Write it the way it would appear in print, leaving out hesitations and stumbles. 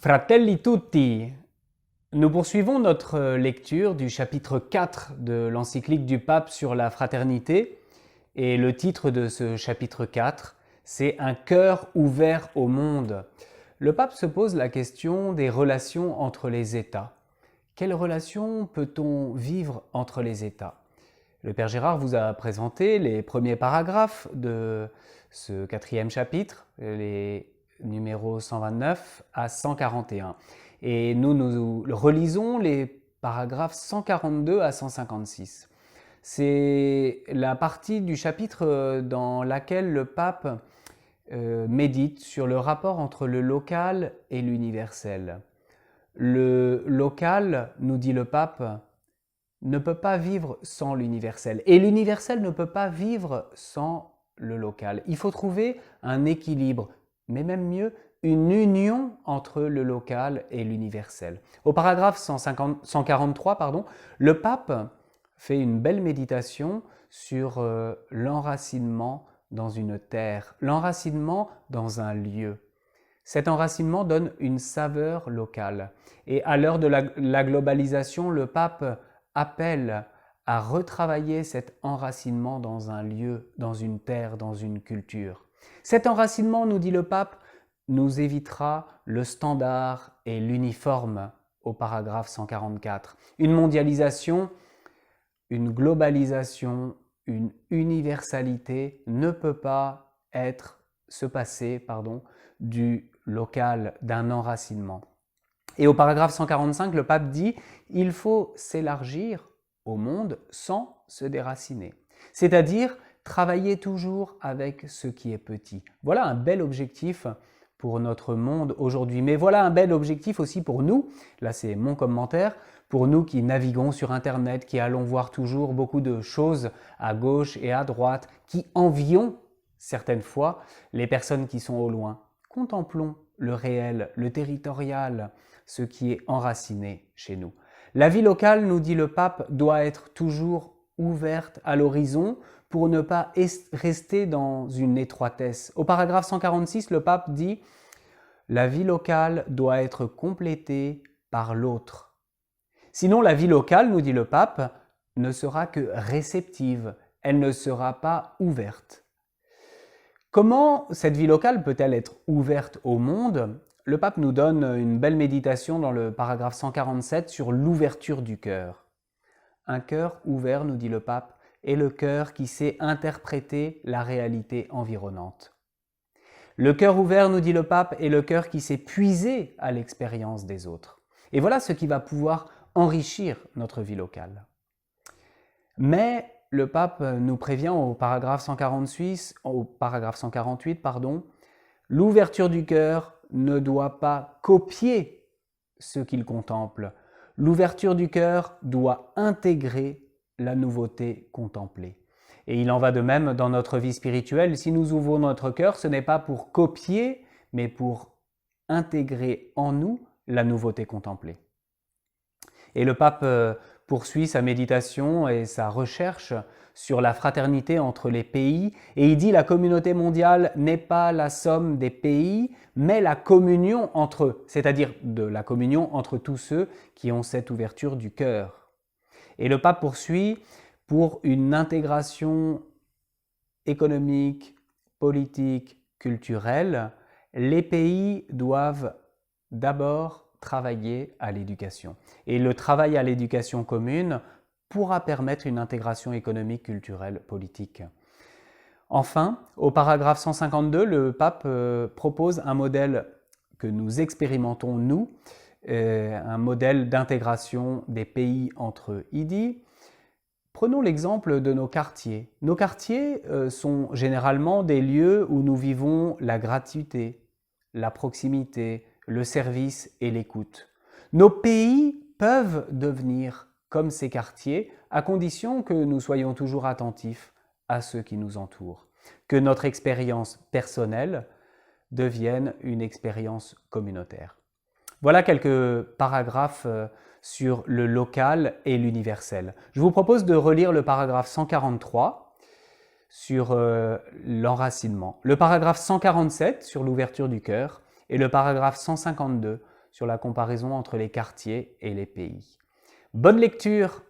Fratelli tutti! Nous poursuivons notre lecture du chapitre 4 de l'encyclique du pape sur la fraternité et le titre de ce chapitre 4, c'est « Un cœur ouvert au monde ». Le pape se pose la question des relations entre les États. Quelles relations peut-on vivre entre les États? Le Père Gérard vous a présenté les premiers paragraphes de ce quatrième chapitre, les numéros 129 à 141. Et nous relisons les paragraphes 142 à 156. C'est la partie du chapitre dans laquelle le pape médite sur le rapport entre le local et l'universel. Le local, nous dit le pape, ne peut pas vivre sans l'universel. Et l'universel ne peut pas vivre sans le local. Il faut trouver un équilibre, mais même mieux, une union entre le local et l'universel. Au paragraphe 143, le pape fait une belle méditation sur l'enracinement dans une terre, l'enracinement dans un lieu. Cet enracinement donne une saveur locale. Et à l'heure de la globalisation, le pape appelle à retravailler cet enracinement dans un lieu, dans une terre, dans une culture. Cet enracinement, nous dit le pape, nous évitera le standard et l'uniforme au paragraphe 144. Une mondialisation, une globalisation, une universalité ne peut pas se passer du local, d'un enracinement. Et au paragraphe 145, le pape dit « Il faut s'élargir au monde sans se déraciner ». C'est-à-dire travailler toujours avec ce qui est petit. Voilà un bel objectif pour notre monde aujourd'hui. Mais voilà un bel objectif aussi pour nous, là c'est mon commentaire, pour nous qui naviguons sur Internet, qui allons voir toujours beaucoup de choses à gauche et à droite, qui envions certaines fois les personnes qui sont au loin. Contemplons le réel, le territorial, ce qui est enraciné chez nous. La vie locale, nous dit le pape, doit être toujours ouverte à l'horizon pour ne pas rester dans une étroitesse. Au paragraphe 146, le pape dit « La vie locale doit être complétée par l'autre ». Sinon, la vie locale, nous dit le pape, ne sera que réceptive, elle ne sera pas ouverte. Comment cette vie locale peut-elle être ouverte au monde? Le pape nous donne une belle méditation dans le paragraphe 147 sur l'ouverture du cœur. Un cœur ouvert, nous dit le pape, est le cœur qui sait interpréter la réalité environnante. Le cœur ouvert, nous dit le pape, est le cœur qui sait puiser à l'expérience des autres. Et voilà ce qui va pouvoir enrichir notre vie locale. Mais le pape nous prévient au paragraphe 148, l'ouverture du cœur ne doit pas copier ce qu'il contemple. L'ouverture du cœur doit intégrer la nouveauté contemplée. Et il en va de même dans notre vie spirituelle. Si nous ouvrons notre cœur, ce n'est pas pour copier, mais pour intégrer en nous la nouveauté contemplée. Et le pape poursuit sa méditation et sa recherche sur la fraternité entre les pays. Et il dit « La communauté mondiale n'est pas la somme des pays, mais la communion entre eux. » C'est-à-dire de la communion entre tous ceux qui ont cette ouverture du cœur. Et le pape poursuit « Pour une intégration économique, politique, culturelle, les pays doivent d'abord travailler à l'éducation. Et le travail à l'éducation commune pourra permettre une intégration économique, culturelle, politique. Enfin, au paragraphe 152, le pape propose un modèle que nous expérimentons, nous, un modèle d'intégration des pays entre eux. Il dit, prenons l'exemple de nos quartiers. Nos quartiers sont généralement des lieux où nous vivons la gratuité, la proximité, le service et l'écoute. Nos pays peuvent devenir comme ces quartiers à condition que nous soyons toujours attentifs à ceux qui nous entourent, que notre expérience personnelle devienne une expérience communautaire. Voilà quelques paragraphes sur le local et l'universel. Je vous propose de relire le paragraphe 143 sur l'enracinement, le paragraphe 147 sur l'ouverture du cœur et le paragraphe 152 sur la comparaison entre les quartiers et les pays. Bonne lecture!